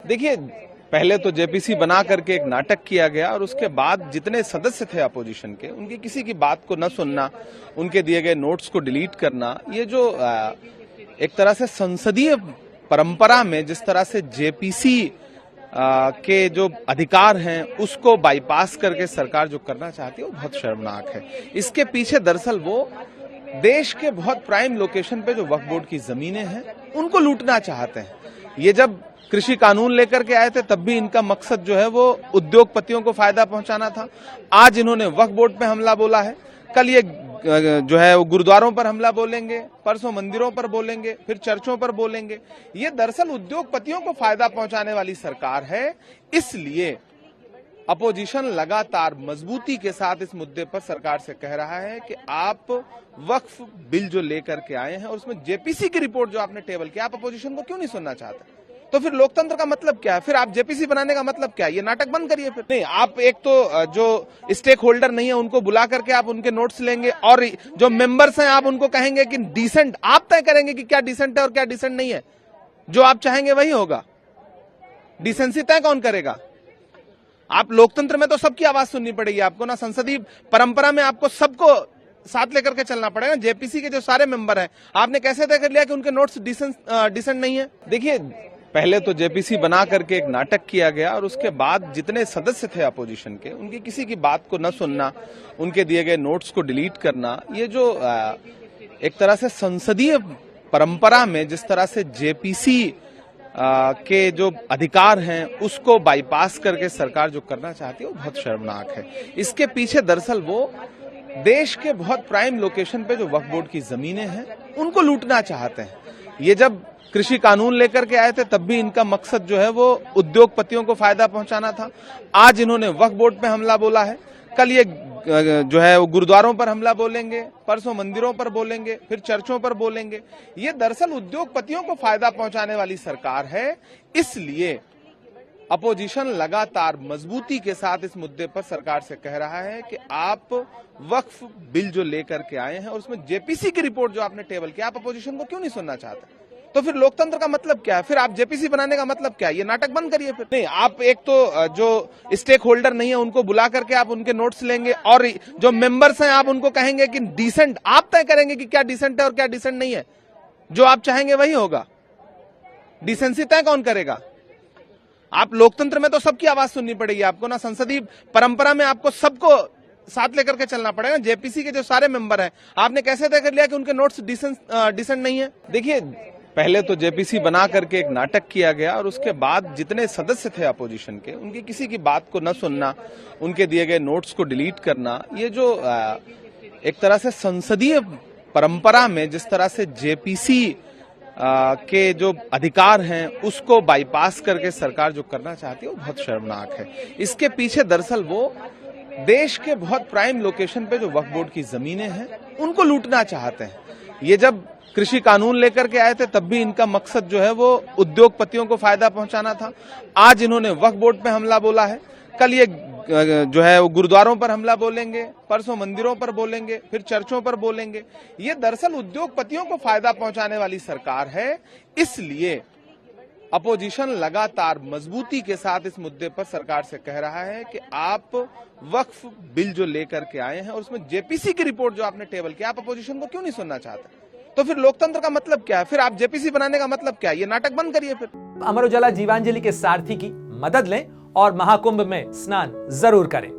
देखिए, पहले तो जेपीसी बना करके एक नाटक किया गया और उसके बाद जितने सदस्य थे अपोजिशन के, उनकी किसी की बात को न सुनना, उनके दिए गए नोट्स को डिलीट करना, ये जो एक तरह से संसदीय परंपरा में जिस तरह से जेपीसी के जो अधिकार हैं उसको बाईपास करके सरकार जो करना चाहती है वो बहुत शर्मनाक है। इसके पीछे दरअसल वो देश के बहुत प्राइम लोकेशन पे जो वक्फ बोर्ड की जमीनें हैं उनको लूटना चाहते हैं। ये जब कृषि कानून लेकर के आए थे तब भी इनका मकसद जो है वो उद्योगपतियों को फायदा पहुंचाना था। आज इन्होंने वक्फ बोर्ड पे हमला बोला है, कल ये जो है वो गुरुद्वारों पर हमला बोलेंगे, परसों मंदिरों पर बोलेंगे, फिर चर्चों पर बोलेंगे। ये दरअसल उद्योगपतियों को फायदा पहुंचाने वाली सरकार है। इसलिए अपोजिशन लगातार मजबूती के साथ इस मुद्दे पर सरकार से कह रहा है कि आप वक्फ बिल जो लेकर के आए हैं और उसमें जेपीसी की रिपोर्ट जो आपने टेबल किया, आप अपोजिशन को क्यों नहीं सुनना चाहते? तो फिर लोकतंत्र का मतलब क्या है? फिर आप जेपीसी बनाने का मतलब क्या है? ये नाटक बंद करिए। फिर नहीं, आप एक तो जो स्टेक होल्डर नहीं है उनको बुला करके आप उनके नोट्स लेंगे और जो मेंबर्स हैं आप उनको कहेंगे कि डिसेंट, आप तय करेंगे कि क्या डिसेंट है और क्या डिसेंट नहीं है। जो आप चाहेंगे वही होगा। डिसेंसी तय कौन करेगा? आप लोकतंत्र में तो सबकी आवाज सुननी पड़ेगी आपको ना, संसदीय परंपरा में आपको सबको साथ लेकर के चलना पड़ेगा। जेपीसी के जो सारे मेंबर हैं, आपने कैसे तय कर लिया कि उनके नोट्स डिसेंट नहीं है? देखिए, पहले तो जेपीसी बना करके एक नाटक किया गया और उसके बाद जितने सदस्य थे अपोजिशन के, उनकी किसी की बात को न सुनना, उनके दिए गए नोट्स को डिलीट करना, ये जो एक तरह से संसदीय परंपरा में जिस तरह से जेपीसी के जो अधिकार हैं उसको बाईपास करके सरकार जो करना चाहती है वो बहुत शर्मनाक है। इसके पीछे दरअसल वो देश के बहुत प्राइम लोकेशन पे जो वक्फ बोर्ड की जमीनें हैं उनको लूटना चाहते हैं। ये जब कृषि कानून लेकर के आए थे तब भी इनका मकसद जो है वो उद्योगपतियों को फायदा पहुंचाना था। आज इन्होंने वक्फ बोर्ड पे हमला बोला है, कल ये जो है वो गुरुद्वारों पर हमला बोलेंगे, परसों मंदिरों पर बोलेंगे, फिर चर्चों पर बोलेंगे। ये दरअसल उद्योगपतियों को फायदा पहुंचाने वाली सरकार है। इसलिए अपोजिशन लगातार मजबूती के साथ इस मुद्दे पर सरकार से कह रहा है कि आप वक्फ बिल जो लेकर के आए हैं और उसमें जेपीसी की रिपोर्ट जो आपने टेबल किया, आप अपोजिशन को क्यों नहीं सुनना चाहते? तो फिर लोकतंत्र का मतलब क्या है? फिर आप जेपीसी बनाने का मतलब क्या है? ये नाटक बंद करिए। फिर नहीं, आप एक तो जो स्टेक होल्डर नहीं है उनको बुला करके आप उनके नोट्स लेंगे और जो मेंबर्स हैं आप उनको कहेंगे कि डिसेंट, आप तय करेंगे कि क्या डिसेंट है और क्या डिसेंट नहीं है। जो आप चाहेंगे वही होगा। डिसेंसी तय कौन करेगा? आप लोकतंत्र में तो सबकी आवाज सुननी पड़ेगी आपको ना, संसदीय परंपरा में आपको सबको साथ लेकर के चलना पड़ेगा। जेपीसी के जो सारे मेंबर हैं, आपने कैसे तय कर लिया कि उनके नोट्स डिसेंट नहीं है? देखिए, पहले तो जेपीसी बना करके एक नाटक किया गया और उसके बाद जितने सदस्य थे अपोजिशन के, उनकी किसी की बात को न सुनना, उनके दिए गए नोट्स को डिलीट करना, ये जो एक तरह से संसदीय परंपरा में जिस तरह से जेपीसी के जो अधिकार हैं उसको बाईपास करके सरकार जो करना चाहती है वो बहुत शर्मनाक है। इसके पीछे दरअसल वो देश के बहुत प्राइम लोकेशन पे जो वक्फ बोर्ड की जमीनें हैं उनको लूटना चाहते हैं। ये जब कृषि कानून लेकर के आए थे तब भी इनका मकसद जो है वो उद्योगपतियों को फायदा पहुंचाना था। आज इन्होंने वक्फ बोर्ड पे हमला बोला है, कल ये जो है वो गुरुद्वारों पर हमला बोलेंगे, परसों मंदिरों पर बोलेंगे, फिर चर्चों पर बोलेंगे। ये दरअसल उद्योगपतियों को फायदा पहुंचाने वाली सरकार है। इसलिए अपोजिशन लगातार मजबूती के साथ इस मुद्दे पर सरकार से कह रहा है कि आप वक्फ बिल जो लेकर के आए हैं और उसमें जेपीसी की रिपोर्ट जो आपने टेबल किया, आप अपोजिशन को क्यों नहीं सुनना चाहते? तो फिर लोकतंत्र का मतलब क्या है? फिर आप जेपीसी बनाने का मतलब क्या है? ये नाटक बंद करिए। फिर अमर उजाला जीवांजलि के सारथी की मदद लें और महाकुंभ में स्नान जरूर करें।